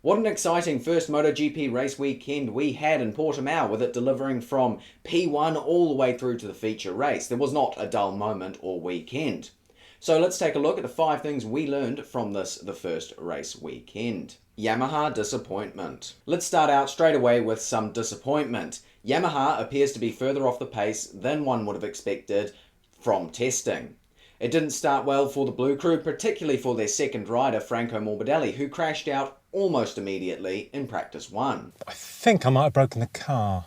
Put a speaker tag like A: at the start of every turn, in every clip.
A: What an exciting first MotoGP race weekend we had in Portimao, with it delivering from P1 all the way through to the feature race. There was not a dull moment or weekend. So let's take a look at the 5 things we learned from the first race weekend. Yamaha disappointment. Let's start out straight away with some disappointment. Yamaha appears to be further off the pace than one would have expected from testing. It didn't start well for the Blue Crew, particularly for their second rider, Franco Morbidelli, who crashed out almost immediately in practice 1.
B: I think I might have broken the car.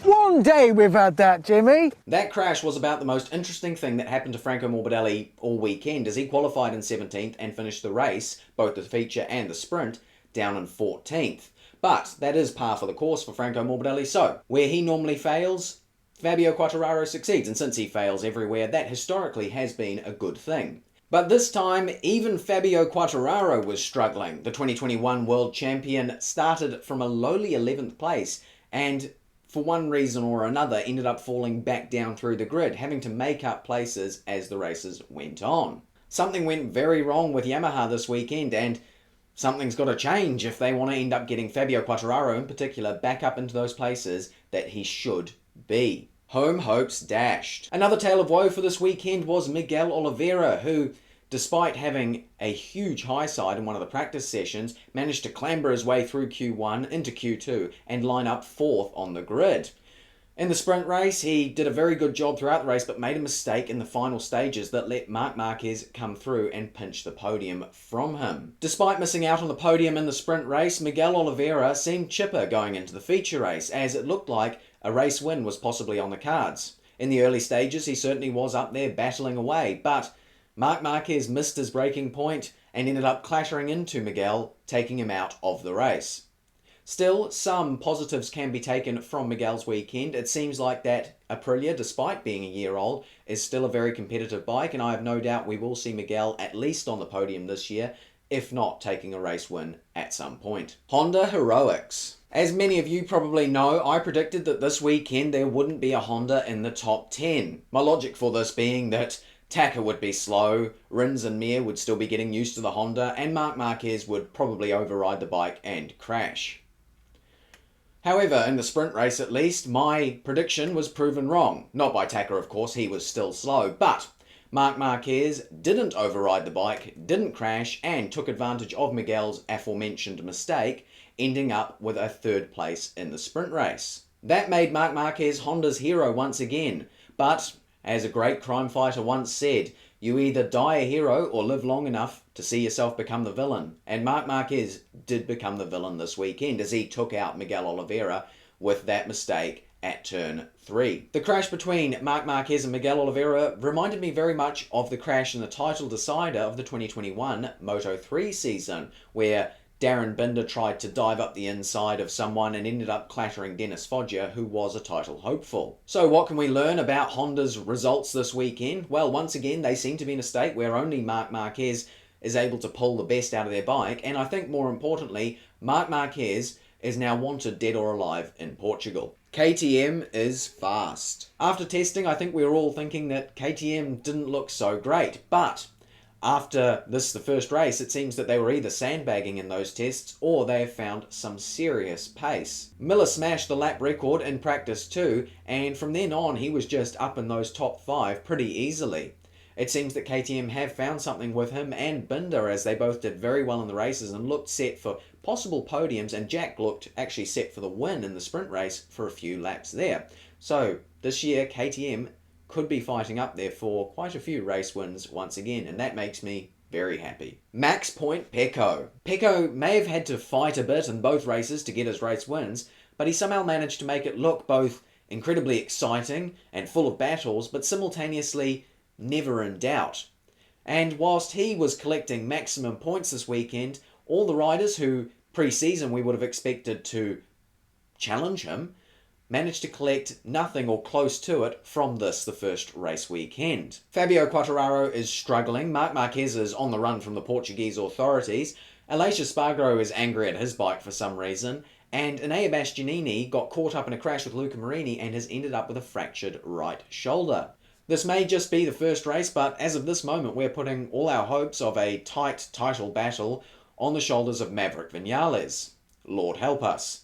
C: One day we've had that, Jimmy.
A: That crash was about the most interesting thing that happened to Franco Morbidelli all weekend, as he qualified in 17th and finished the race, both the feature and the sprint, down in 14th. But that is par for the course for Franco Morbidelli, so where he normally fails, Fabio Quartararo succeeds, and since he fails everywhere, that historically has been a good thing. But this time, even Fabio Quartararo was struggling. The 2021 world champion started from a lowly 11th place and, for one reason or another, ended up falling back down through the grid, having to make up places as the races went on. Something went very wrong with Yamaha this weekend, and something's got to change if they want to end up getting Fabio Quartararo in particular back up into those places that he should be. Home hopes dashed. Another tale of woe for this weekend was Miguel Oliveira, who, despite having a huge high side in one of the practice sessions, managed to clamber his way through Q1 into Q2 and line up 4th on the grid. In the sprint race, he did a very good job throughout the race, but made a mistake in the final stages that let Marc Marquez come through and pinch the podium from him. Despite missing out on the podium in the sprint race, Miguel Oliveira seemed chipper going into the feature race, as it looked like a race win was possibly on the cards. In the early stages, he certainly was up there battling away, but Marc Marquez missed his braking point and ended up clattering into Miguel, taking him out of the race. Still, some positives can be taken from Miguel's weekend. It seems like that Aprilia, despite being a year old, is still a very competitive bike, and I have no doubt we will see Miguel at least on the podium this year, if not taking a race win at some point. Honda heroics. As many of you probably know, I predicted that this weekend there wouldn't be a Honda in the top 10. My logic for this being that Taka would be slow, Rins and Mir would still be getting used to the Honda, and Marc Marquez would probably override the bike and crash. However, in the sprint race at least, my prediction was proven wrong. Not by Taka, of course, he was still slow, but Marc Marquez didn't override the bike, didn't crash, and took advantage of Miguel's aforementioned mistake, ending up with a 3rd place in the sprint race. That made Marc Marquez Honda's hero once again, but as a great crime fighter once said, you either die a hero or live long enough to see yourself become the villain. And Marc Marquez did become the villain this weekend, as he took out Miguel Oliveira with that mistake at turn 3. The crash between Marc Marquez and Miguel Oliveira reminded me very much of the crash in the title decider of the 2021 Moto 3 season, where Darren Binder tried to dive up the inside of someone and ended up clattering Dennis Foggia, who was a title hopeful. So what can we learn about Honda's results this weekend? Well, once again, they seem to be in a state where only Marc Marquez is able to pull the best out of their bike, and I think more importantly, Marc Marquez is now wanted dead or alive in Portugal. KTM is fast. After testing, I think we were all thinking that KTM didn't look so great, but after the first race, it seems that they were either sandbagging in those tests or they have found some serious pace. Miller smashed the lap record in practice 2, and from then on he was just up in those top 5 pretty easily. It seems that KTM have found something with him and Binder, as they both did very well in the races and looked set for possible podiums, and Jack looked actually set for the win in the sprint race for a few laps there. So this year KTM could be fighting up there for quite a few race wins once again, and that makes me very happy. Max Point Pecco. Pecco may have had to fight a bit in both races to get his race wins, but he somehow managed to make it look both incredibly exciting and full of battles, but simultaneously never in doubt. And whilst he was collecting maximum points this weekend, all the riders who pre-season we would have expected to challenge him managed to collect nothing or close to it from the first race weekend. Fabio Quartararo is struggling, Marc Marquez is on the run from the Portuguese authorities, Aleix Espargaro is angry at his bike for some reason, and Enea Bastianini got caught up in a crash with Luca Marini and has ended up with a fractured right shoulder. This may just be the first race, but as of this moment we're putting all our hopes of a tight title battle on the shoulders of Maverick Vinales. Lord help us.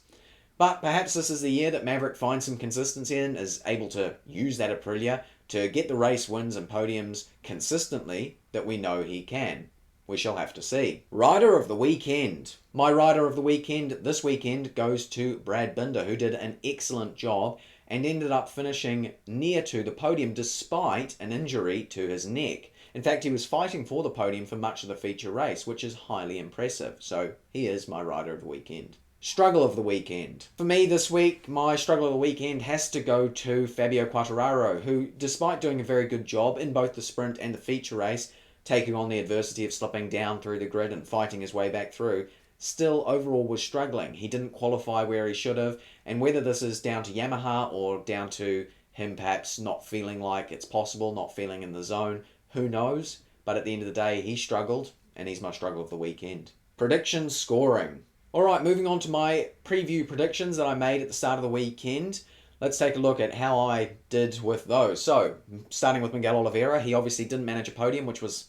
A: But perhaps this is the year that Maverick finds some consistency and is able to use that Aprilia to get the race wins and podiums consistently that we know he can. We shall have to see. Rider of the weekend. My rider of the weekend this weekend goes to Brad Binder, who did an excellent job and ended up finishing near to the podium despite an injury to his neck. In fact, he was fighting for the podium for much of the feature race, which is highly impressive. So he is my rider of the weekend. Struggle of the weekend. For me this week, my struggle of the weekend has to go to Fabio Quartararo, who, despite doing a very good job in both the sprint and the feature race, taking on the adversity of slipping down through the grid and fighting his way back through, still overall was struggling. He didn't qualify where he should have, and whether this is down to Yamaha or down to him perhaps not feeling like it's possible, not feeling in the zone, who knows? But at the end of the day, he struggled, and he's my struggle of the weekend. Predictions scoring. Alright, moving on to my preview predictions that I made at the start of the weekend. Let's take a look at how I did with those. So, starting with Miguel Oliveira, he obviously didn't manage a podium, which was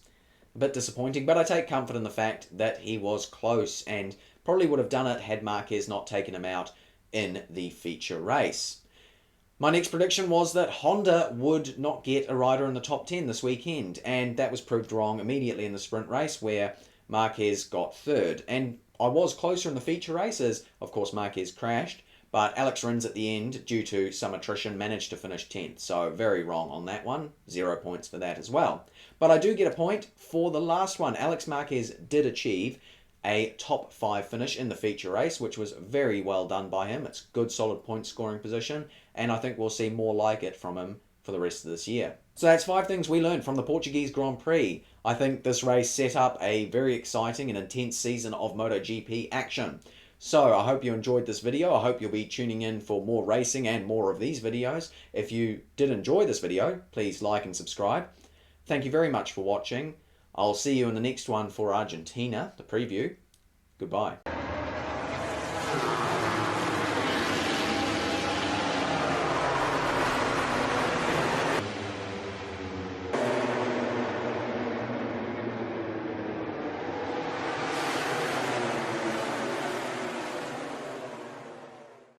A: a bit disappointing, but I take comfort in the fact that he was close and probably would have done it had Marquez not taken him out in the feature race. My next prediction was that Honda would not get a rider in the top 10 this weekend, and that was proved wrong immediately in the sprint race where Marquez got third. And I was closer in the feature race as, of course, Marquez crashed, but Alex Rins at the end, due to some attrition, managed to finish 10th. So very wrong on that one. 0 points for that as well. But I do get a point for the last one. Alex Marquez did achieve a top 5 finish in the feature race, which was very well done by him. It's good, solid point scoring position, and I think we'll see more like it from him for the rest of this year. So that's 5 things we learned from the Portuguese Grand Prix. I think this race set up a very exciting and intense season of MotoGP action. So I hope you enjoyed this video. I hope you'll be tuning in for more racing and more of these videos. If you did enjoy this video, please like and subscribe. Thank you very much for watching. I'll see you in the next one for Argentina, the preview. Goodbye.